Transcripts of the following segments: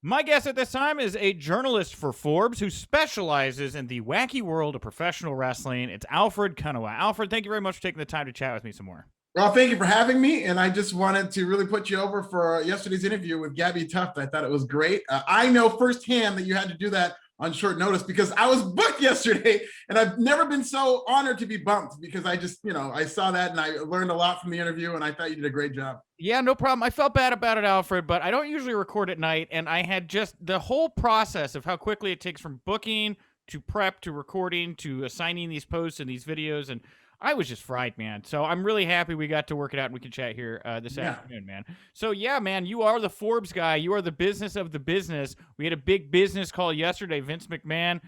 My guest at this time is a journalist for Forbes who specializes in the wacky world of professional wrestling. It's Alfred Konuwa. Alfred, thank you very much for taking the time to chat with me some more. Well, thank you for having me. And I just wanted to really put you over for yesterday's interview with Gabby Tuft. I thought it was great. I know firsthand that you had to do that on short notice because I was booked yesterday and I've never been so honored to be bumped because I just, I saw that and I learned a lot from the interview and I thought you did a great job. Yeah, no problem. I felt bad about it, Alfred, but I don't usually record at night. And I had just the whole process of how quickly it takes from booking to prep to recording to assigning these posts and these videos. And I was just fried, man. So I'm really happy we got to work it out and we can chat here this afternoon, man. So yeah, man, you are the Forbes guy. You are the business of the business. We had a big business call yesterday. Vince McMahon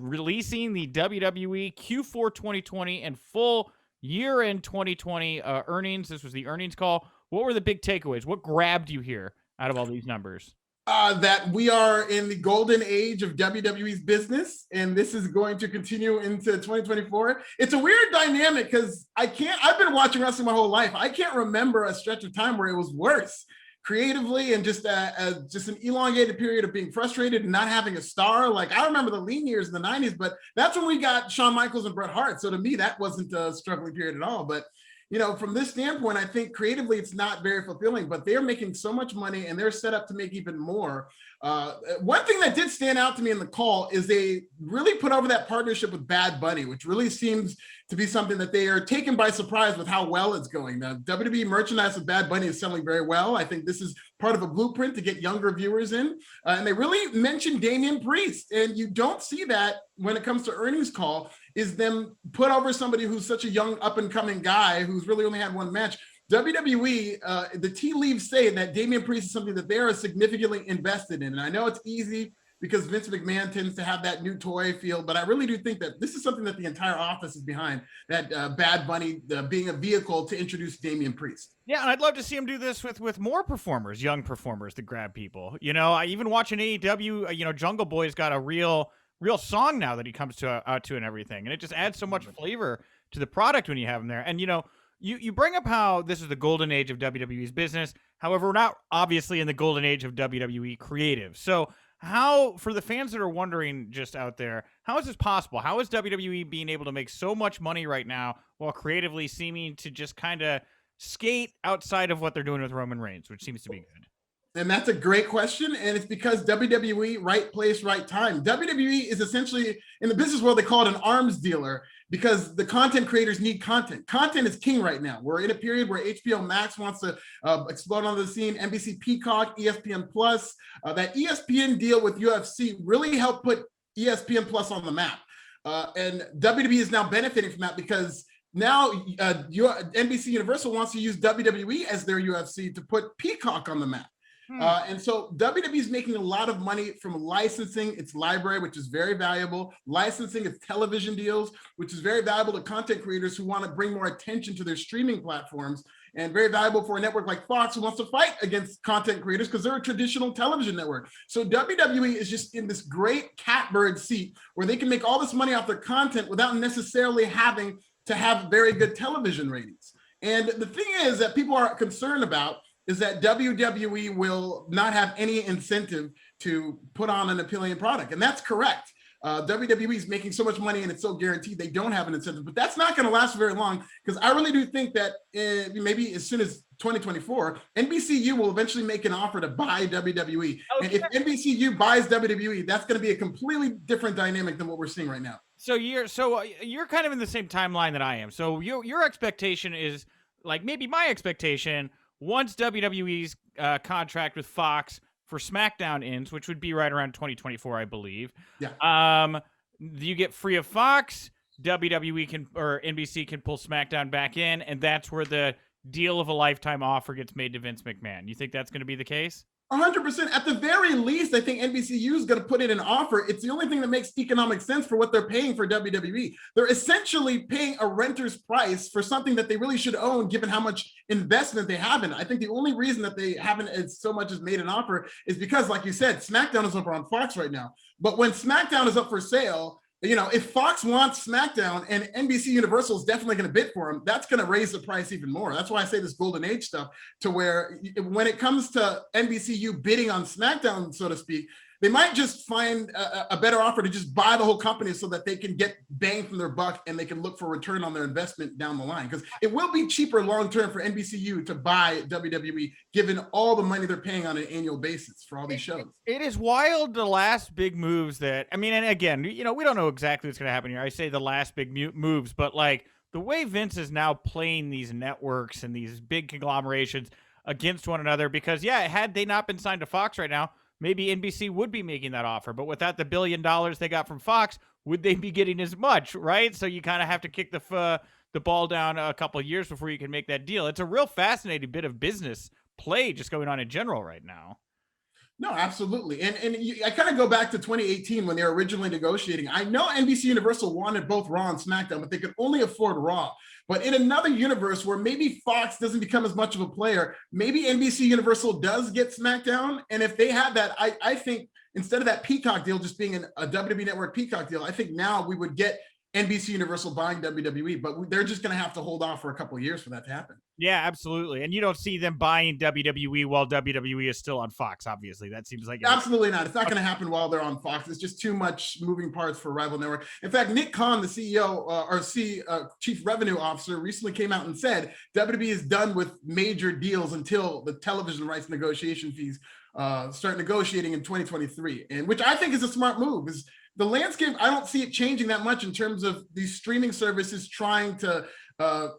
releasing the WWE Q4 2020 and full year-end 2020 earnings. This was the earnings call. What were the big takeaways? What grabbed you here out of all these numbers? That we are in the golden age of WWE's business, and this is going to continue into 2024. It's a weird dynamic because I've been watching wrestling my whole life. I can't remember a stretch of time where it was worse creatively and just an elongated period of being frustrated and not having a star. Like I remember the lean years in the 90s, but that's when we got Shawn Michaels and Bret Hart. So to me, that wasn't a struggling period at all. But from this standpoint, I think creatively it's not very fulfilling, but they're making so much money and they're set up to make even more. One thing that did stand out to me in the call is they really put over that partnership with Bad Bunny, which really seems to be something that they are taken by surprise with how well it's going. The WWE merchandise with Bad Bunny is selling very well. I think this is part of a blueprint to get younger viewers in. And they really mentioned Damian Priest. And you don't see that when it comes to earnings call, is them put over somebody who's such a young up and coming guy who's really only had one match. WWE, the tea leaves say that Damian Priest is something that they are significantly invested in. And I know it's easy because Vince McMahon tends to have that new toy feel, but I really do think that this is something that the entire office is behind, that Bad Bunny being a vehicle to introduce Damian Priest. Yeah, and I'd love to see him do this with more performers, young performers to grab people. I even watch an AEW, Jungle Boy's got a real song now that he comes out to and everything. And it just adds so much flavor to the product when you have him there. And, you bring up how this is the golden age of WWE's business. However, we're not obviously in the golden age of WWE creative. So how, for the fans that are wondering just out there, how is this possible? How is WWE being able to make so much money right now while creatively seeming to just kind of skate outside of what they're doing with Roman Reigns, which seems to be good? And that's a great question. And it's because WWE, right place, right time. WWE is essentially, in the business world, they call it an arms dealer because the content creators need content. Content is king right now. We're in a period where HBO Max wants to explode onto the scene. NBC Peacock, ESPN Plus, that ESPN deal with UFC really helped put ESPN Plus on the map. And WWE is now benefiting from that because now NBCUniversal wants to use WWE as their UFC to put Peacock on the map. And so WWE is making a lot of money from licensing its library, which is very valuable, licensing its television deals, which is very valuable to content creators who want to bring more attention to their streaming platforms, and very valuable for a network like Fox who wants to fight against content creators because they're a traditional television network. So WWE is just in this great catbird seat where they can make all this money off their content without necessarily having to have very good television ratings. And the thing is that people are concerned about is that WWE will not have any incentive to put on an appealing product. And that's correct. WWE is making so much money and it's so guaranteed they don't have an incentive, but that's not going to last very long because I really do think that maybe as soon as 2024, NBCU will eventually make an offer to buy WWE. Okay. And if NBCU buys WWE, that's going to be a completely different dynamic than what we're seeing right now. So you're kind of in the same timeline that I am. So your expectation is like maybe my expectation. Once WWE's contract with Fox for SmackDown ends, which would be right around 2024, I believe. Yeah. You get free of Fox, WWE or NBC can pull SmackDown back in, and that's where the deal of a lifetime offer gets made to Vince McMahon. You think that's going to be the case? 100%. At the very least, I think NBCU is going to put in an offer. It's the only thing that makes economic sense for what they're paying for WWE. They're essentially paying a renter's price for something that they really should own, given how much investment they have in it. I think the only reason that they haven't so much as made an offer is because, like you said, SmackDown is over on Fox right now. But when SmackDown is up for sale, if Fox wants SmackDown and NBC Universal is definitely going to bid for them, that's going to raise the price even more. That's why I say this golden age stuff, to where when it comes to NBCU bidding on SmackDown, so to speak, they might just find a better offer to just buy the whole company so that they can get bang from their buck and they can look for return on their investment down the line. Because it will be cheaper long-term for NBCU to buy WWE, given all the money they're paying on an annual basis for all these shows. It is wild, the last big moves that, I mean, and again, we don't know exactly what's going to happen here. I say the last big moves, but like the way Vince is now playing these networks and these big conglomerations against one another, because had they not been signed to Fox right now, maybe NBC would be making that offer, but without the $1 billion they got from Fox, would they be getting as much, right? So you kind of have to kick the ball down a couple of years before you can make that deal. It's a real fascinating bit of business play just going on in general right now. No, absolutely. I kind of go back to 2018 when they were originally negotiating. I know NBC Universal wanted both Raw and SmackDown, but they could only afford Raw. But in another universe where maybe Fox doesn't become as much of a player, maybe NBC Universal does get SmackDown. And if they had that, I think instead of that Peacock deal just being a WWE Network Peacock deal, I think now we would get NBC Universal buying WWE, but they're just going to have to hold off for a couple of years for that to happen. Yeah, absolutely. And you don't see them buying WWE while WWE is still on Fox, obviously. That seems like absolutely not. It's not going to happen while they're on Fox. It's just too much moving parts for a rival network. In fact, Nick Khan, the CEO Chief Revenue Officer, recently came out and said WWE is done with major deals until the television rights negotiation fees start negotiating in 2023, and which I think is a smart move. Is the landscape, I don't see it changing that much in terms of these streaming services trying to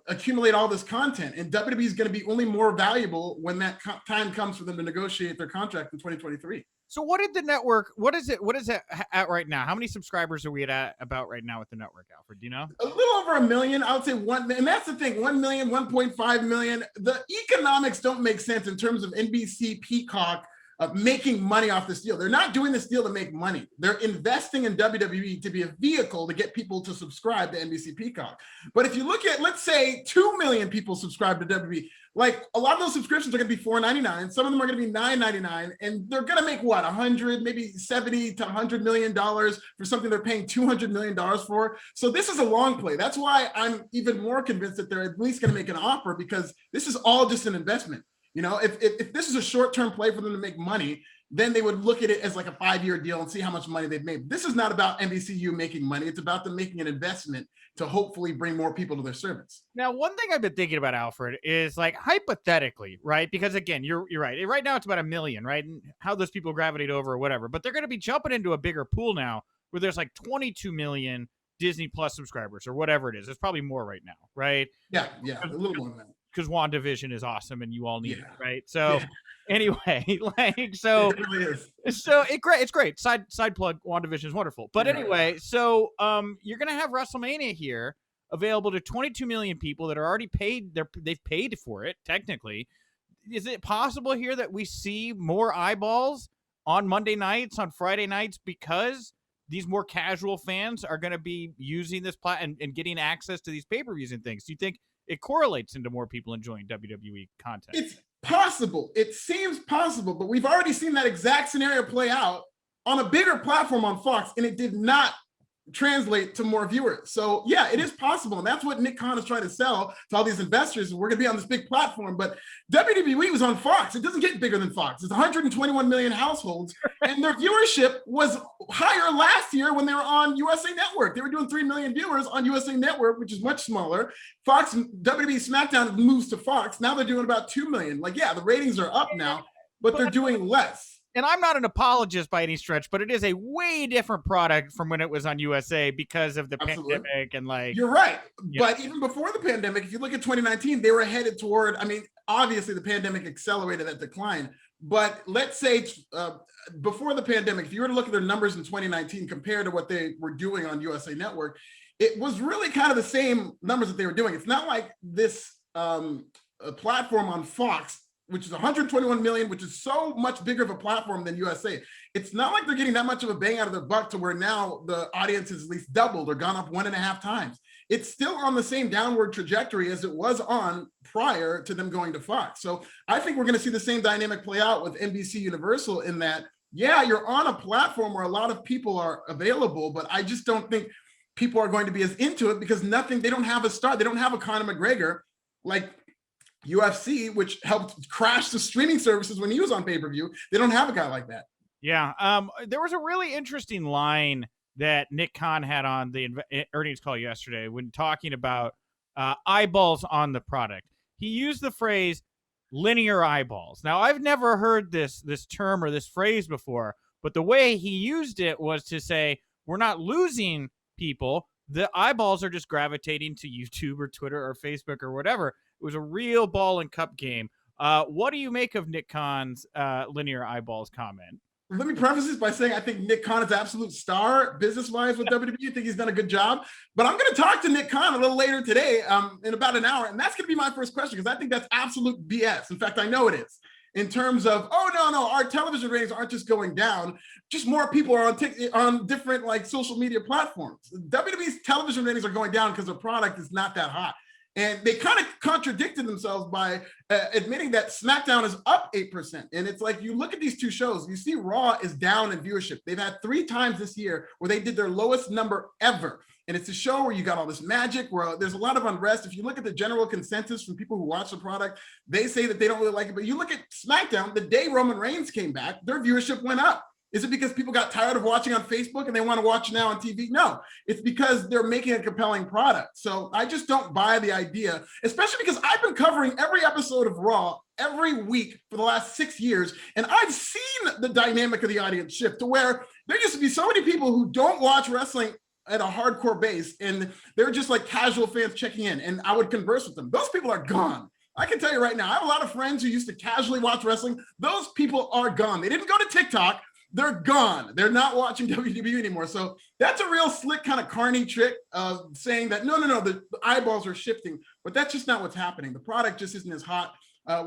accumulate all this content, and WWE is going to be only more valuable when that time comes for them to negotiate their contract in 2023. So what is it at right now? How many subscribers are we at about right now with the network, Alfred? Do you know? A little over 1 million. I would say 1, and that's the thing, 1 million, 1.5 million. The economics don't make sense in terms of NBC Peacock making money off this deal. They're not doing this deal to make money. They're investing in WWE to be a vehicle to get people to subscribe to NBC Peacock. But if you look at, let's say 2 million people subscribe to WWE, like a lot of those subscriptions are going to be $4.99. Some of them are going to be $9.99, and they're going to make what, 100, maybe 70 to $100 million for something they're paying $200 million for. So this is a long play. That's why I'm even more convinced that they're at least going to make an offer, because this is all just an investment. If this is a short-term play for them to make money, then they would look at it as like a 5-year deal and see how much money they've made. This is not about NBCU making money. It's about them making an investment to hopefully bring more people to their service. Now, one thing I've been thinking about, Alfred, is like hypothetically, right? Because again, you're right. Right now it's about 1 million, right? And how those people gravitate over or whatever. But they're going to be jumping into a bigger pool now where there's like 22 million Disney Plus subscribers or whatever it is. It's probably more right now, right? Yeah, a little more than that. Because WandaVision is awesome and you all need it, right? So anyway, so it really is. So it's great. Side plug, WandaVision is wonderful. But anyway, so you're gonna have WrestleMania here available to 22 million people that are already paid. They've paid for it technically. Is it possible here that we see more eyeballs on Monday nights, on Friday nights, because these more casual fans are going to be using this and getting access to these pay-per-views and things? Do you think it correlates into more people enjoying WWE content? It's possible. It seems possible, but we've already seen that exact scenario play out on a bigger platform on Fox, and it did not translate to more viewers. So yeah, it is possible. And that's what Nick Khan is trying to sell to all these investors. We're going to be on this big platform, but WWE was on Fox. It doesn't get bigger than Fox. It's 121 million households, and their viewership was higher last year when they were on USA Network. They were doing 3 million viewers on USA Network, which is much smaller. Fox, WWE SmackDown moves to Fox. Now they're doing about 2 million. Like, yeah, the ratings are up now, but they're doing less. And I'm not an apologist by any stretch, but it is a way different product from when it was on USA because of the pandemic and like. You're right. Yeah. But even before the pandemic, if you look at 2019, they were headed toward, I mean, obviously the pandemic accelerated that decline. But let's say before the pandemic, if you were to look at their numbers in 2019 compared to what they were doing on USA Network, it was really kind of the same numbers that they were doing. It's not like this platform on Fox, which is 121 million, which is so much bigger of a platform than USA. It's not like they're getting that much of a bang out of their buck to where now the audience has at least doubled or gone up 1.5 times. It's still on the same downward trajectory as it was on prior to them going to Fox. So I think we're going to see the same dynamic play out with NBC Universal, in that yeah, you're on a platform where a lot of people are available, but I just don't think people are going to be as into it because they don't have a star. They don't have a Conor McGregor like UFC, which helped crash the streaming services when he was on pay-per-view. They don't have a guy like that. Yeah. There was a really interesting line that Nick Khan had on the earnings call yesterday when talking about eyeballs on the product. He used the phrase linear eyeballs. Now, I've never heard this term or this phrase before, but the way he used it was to say, we're not losing people. The eyeballs are just gravitating to YouTube or Twitter or Facebook or whatever. It was a real ball and cup game. What do you make of Nick Khan's linear eyeballs comment? Let me preface this by saying I think Nick Khan is an absolute star business-wise with WWE. I think he's done a good job. But I'm going to talk to Nick Khan a little later today in about an hour, and that's going to be my first question because I think that's absolute BS. In fact, I know it is. In terms of, oh, no, our television ratings aren't just going down. Just more people are on different like social media platforms. WWE's television ratings are going down because their product is not that hot. And they kind of contradicted themselves by admitting that SmackDown is up 8%. And it's like, you look at these two shows, you see Raw is down in viewership. They've had 3 times this year where they did their lowest number ever. And it's a show where you got all this magic, where there's a lot of unrest. If you look at the general consensus from people who watch the product, they say that they don't really like it. But you look at SmackDown, the day Roman Reigns came back, their viewership went up. Is it because people got tired of watching on Facebook and they want to watch now on TV? No, it's because they're making a compelling product. So I just don't buy the idea, especially because I've been covering every episode of Raw every week for the last 6 years. And I've seen the dynamic of the audience shift to where there used to be so many people who don't watch wrestling at a hardcore base, and they're just like casual fans checking in, and I would converse with them. Those people are gone. I can tell you right now, I have a lot of friends who used to casually watch wrestling. Those people are gone. They didn't go to TikTok. They're gone. They're not watching WWE anymore. So that's a real slick kind of carny trick of saying that, no, the eyeballs are shifting, but that's just not what's happening. The product just isn't as hot.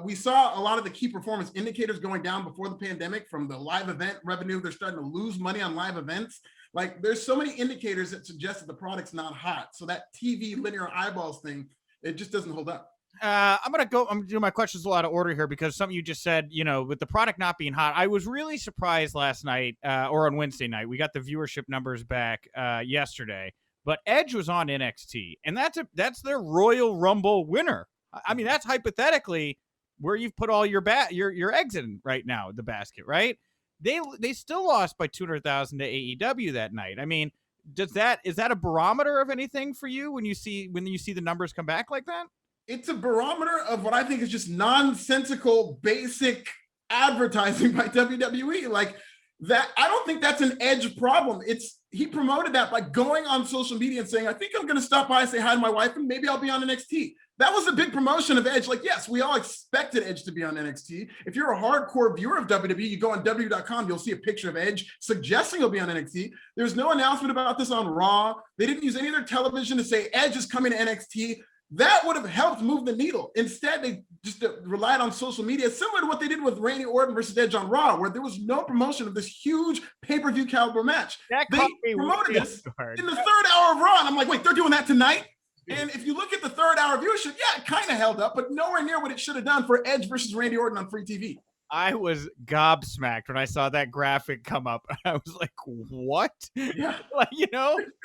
We saw a lot of the key performance indicators going down before the pandemic from the live event revenue. They're starting to lose money on live events. Like, there's so many indicators that suggest that the product's not hot. So that TV linear eyeballs thing, it just doesn't hold up. I'm going to do my questions a lot of order here because something you just said, with the product not being hot, I was really surprised last night or on Wednesday night. We got the viewership numbers back yesterday, but Edge was on NXT, and that's their Royal Rumble winner. I mean, that's hypothetically where you've put all your eggs in right now, the basket, right? They still lost by 200,000 to AEW that night. I mean, is that a barometer of anything for you when you see the numbers come back like that? It's a barometer of what I think is just nonsensical, basic advertising by WWE. Like that, I don't think that's an Edge problem. He promoted that by going on social media and saying, I think I'm going to stop by and say hi to my wife and maybe I'll be on NXT. That was a big promotion of Edge. Like, yes, we all expected Edge to be on NXT. If you're a hardcore viewer of WWE, you go on WWE.com, you'll see a picture of Edge suggesting he'll be on NXT. There's no announcement about this on Raw. They didn't use any of their television to say Edge is coming to NXT. That would have helped move the needle. Instead, they just relied on social media, similar to what they did with Randy Orton versus Edge on Raw, where there was no promotion of this huge pay-per-view caliber match. They promoted this in the 3rd hour of Raw, and I'm like, wait, they're doing that tonight? And if you look at the 3rd hour viewership, yeah, it kind of held up, but nowhere near what it should have done for Edge versus Randy Orton on free TV. I was gobsmacked when I saw that graphic come up. I was like, what? Yeah. Like,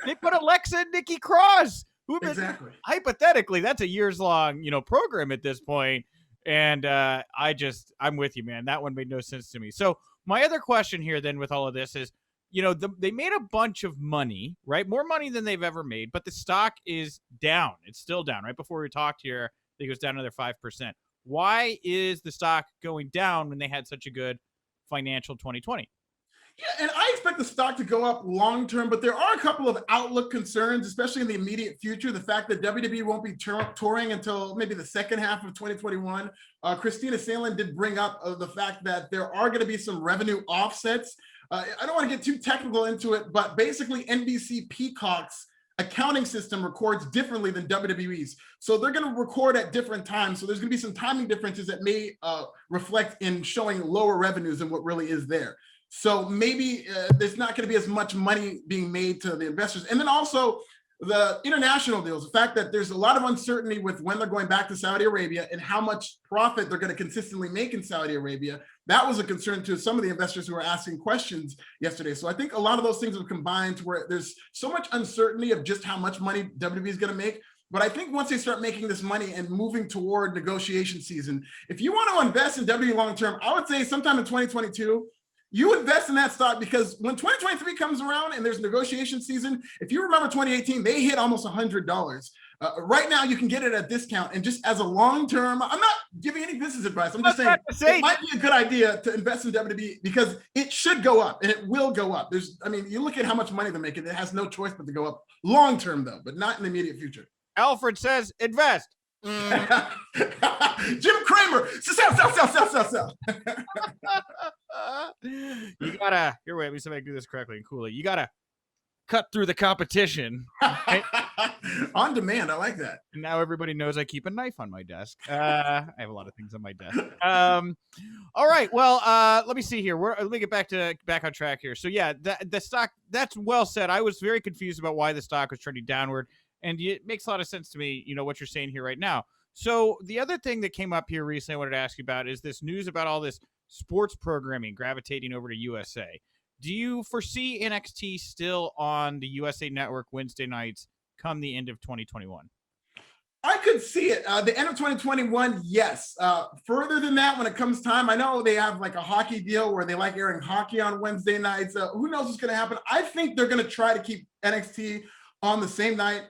they put Alexa and Nikki Cross. Exactly. Hypothetically, that's a years-long, program at this point. And I'm with you, man. That one made no sense to me. So my other question here then with all of this is, they made a bunch of money, right? More money than they've ever made, but the stock is down. It's still down. Right before we talked here, I think it was down another 5%. Why is the stock going down when they had such a good financial 2020? Yeah, and I expect the stock to go up long term, but there are a couple of outlook concerns, especially in the immediate future. The fact that WWE won't be touring until maybe the second half of 2021. Christina Salen did bring up the fact that there are going to be some revenue offsets. I don't want to get too technical into it, but basically NBC Peacock's accounting system records differently than WWE's. So they're going to record at different times. So there's going to be some timing differences that may reflect in showing lower revenues than what really is there. So maybe there's not going to be as much money being made to the investors. And then also, the international deals, the fact that there's a lot of uncertainty with when they're going back to Saudi Arabia and how much profit they're going to consistently make in Saudi Arabia. That was a concern to some of the investors who were asking questions yesterday. So I think a lot of those things have combined to where there's so much uncertainty of just how much money WWE is going to make. But I think once they start making this money and moving toward negotiation season, if you want to invest in WWE long-term, I would say sometime in 2022, you invest in that stock, because when 2023 comes around and there's negotiation season, if you remember 2018, they hit almost $100. Right now, you can get it at a discount. And just as a long-term, I'm not giving any business advice. I'm just saying it might be a good idea to invest in WWE because it should go up and it will go up. You look at how much money they're making. It has no choice but to go up long-term, though, but not in the immediate future. Alfred says invest. Jim Cramer, sell. You gotta, here, wait, let me see if I can do this correctly and coolly. You gotta cut through the competition. Right? On demand, I like that. And now everybody knows I keep a knife on my desk. I have a lot of things on my desk. All right, well, let me see here. Let me get back on track here. So yeah, the stock, that's well said. I was very confused about why the stock was trending downward. And it makes a lot of sense to me, what you're saying here right now. So the other thing that came up here recently I wanted to ask you about is this news about all this sports programming gravitating over to USA. Do you foresee NXT still on the USA Network Wednesday nights come the end of 2021? I could see it. The end of 2021, yes. Further than that, when it comes time, I know they have like a hockey deal where they like airing hockey on Wednesday nights. Who knows what's going to happen? I think they're going to try to keep NXT on the same night.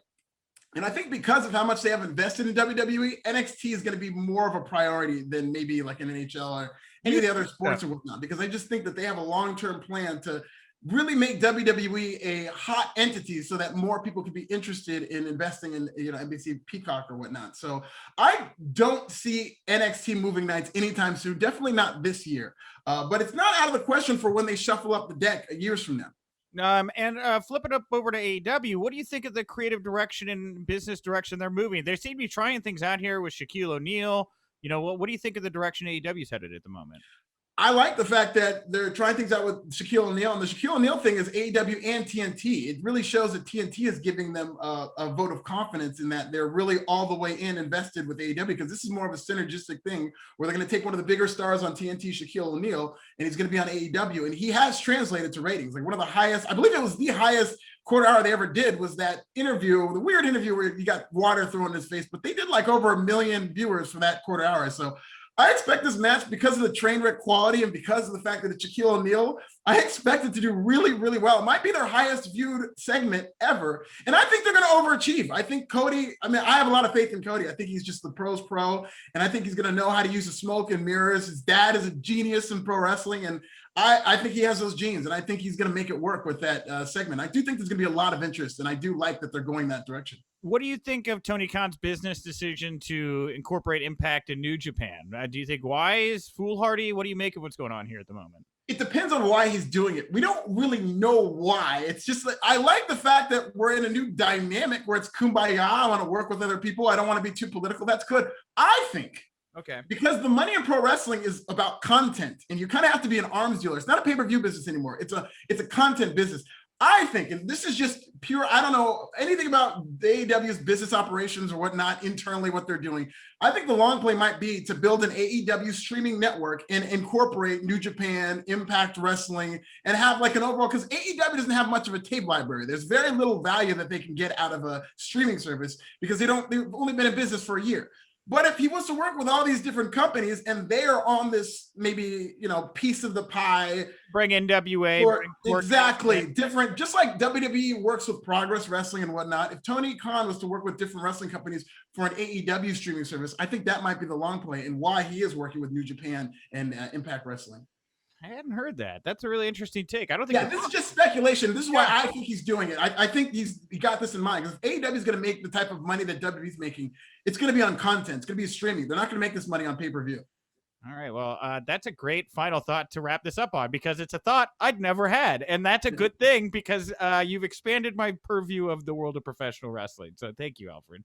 And I think because of how much they have invested in WWE, NXT is going to be more of a priority than maybe like an NHL or any of the other sports or whatnot, because I just think that they have a long-term plan to really make WWE a hot entity so that more people can be interested in investing in, NBC Peacock or whatnot. So I don't see NXT moving nights anytime soon, definitely not this year. But it's not out of the question for when they shuffle up the deck years from now. And flipping up over to AEW, what do you think of the creative direction and business direction they're moving? They seem to be trying things out here with Shaquille O'Neal. What do you think of the direction AEW's headed at the moment? I like the fact that they're trying things out with Shaquille O'Neal. And the Shaquille O'Neal thing is AEW and TNT. It really shows that TNT is giving them a vote of confidence in that they're really all the way invested with AEW, because this is more of a synergistic thing where they're going to take one of the bigger stars on TNT, Shaquille O'Neal, and he's going to be on AEW. And he has translated to ratings. Like one of the highest, I believe it was the highest quarter hour they ever did was that interview, the weird interview where he got water thrown in his face, but they did like over 1 million viewers for that quarter hour. So I expect this match, because of the train wreck quality and because of the fact that it's Shaquille O'Neal, I expect it to do really, really well. It might be their highest viewed segment ever. And I think they're going to overachieve. I think Cody, I have a lot of faith in Cody. I think he's just the pro's pro. And I think he's going to know how to use the smoke and mirrors. His dad is a genius in pro wrestling. And I think he has those genes. And I think he's going to make it work with that segment. I do think there's going to be a lot of interest. And I do like that they're going that direction. What do you think of Tony Khan's business decision to incorporate Impact in New Japan? Do you think wise, foolhardy? What do you make of what's going on here at the moment? It depends on why he's doing it. We don't really know why. It's just like, I like the fact that we're in a new dynamic where it's kumbaya. I want to work with other people. I don't want to be too political. That's good. I think. Okay. Because the money in pro wrestling is about content, and you kind of have to be an arms dealer. It's not a pay-per-view business anymore. It's a content business. I think, and this is just pure, I don't know anything about AEW's business operations or whatnot internally, what they're doing. I think the long play might be to build an AEW streaming network and incorporate New Japan, Impact Wrestling, and have like an overall, because AEW doesn't have much of a tape library. There's very little value that they can get out of a streaming service because they've only been in business for a year. But if he wants to work with all these different companies and they're on this maybe, piece of the pie. Bring NWA. Exactly. Different, just like WWE works with Progress Wrestling and whatnot. If Tony Khan was to work with different wrestling companies for an AEW streaming service, I think that might be the long play and why he is working with New Japan and Impact Wrestling. I hadn't heard that. That's a really interesting take. I don't think. Yeah, this is just speculation. This is why I think he's doing it. I think he got this in mind, because if AEW is going to make the type of money that WWE's making, it's going to be on content. It's going to be streaming. They're not going to make this money on pay-per-view. All right. Well, that's a great final thought to wrap this up on, because it's a thought I'd never had. And that's a good thing, because you've expanded my purview of the world of professional wrestling. So thank you, Alfred.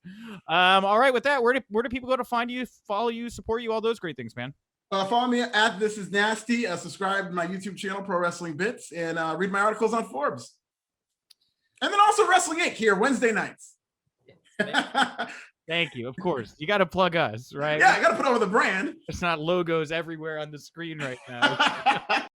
All right. With that, where do people go to find you, follow you, support you, all those great things, man? Follow me at This Is Nasty. Subscribe to my YouTube channel, Pro Wrestling Bits, and read my articles on Forbes. And then also Wrestling Inc. here Wednesday nights. Thank you. Of course, you got to plug us, right? Yeah, I got to put over the brand. It's not logos everywhere on the screen right now.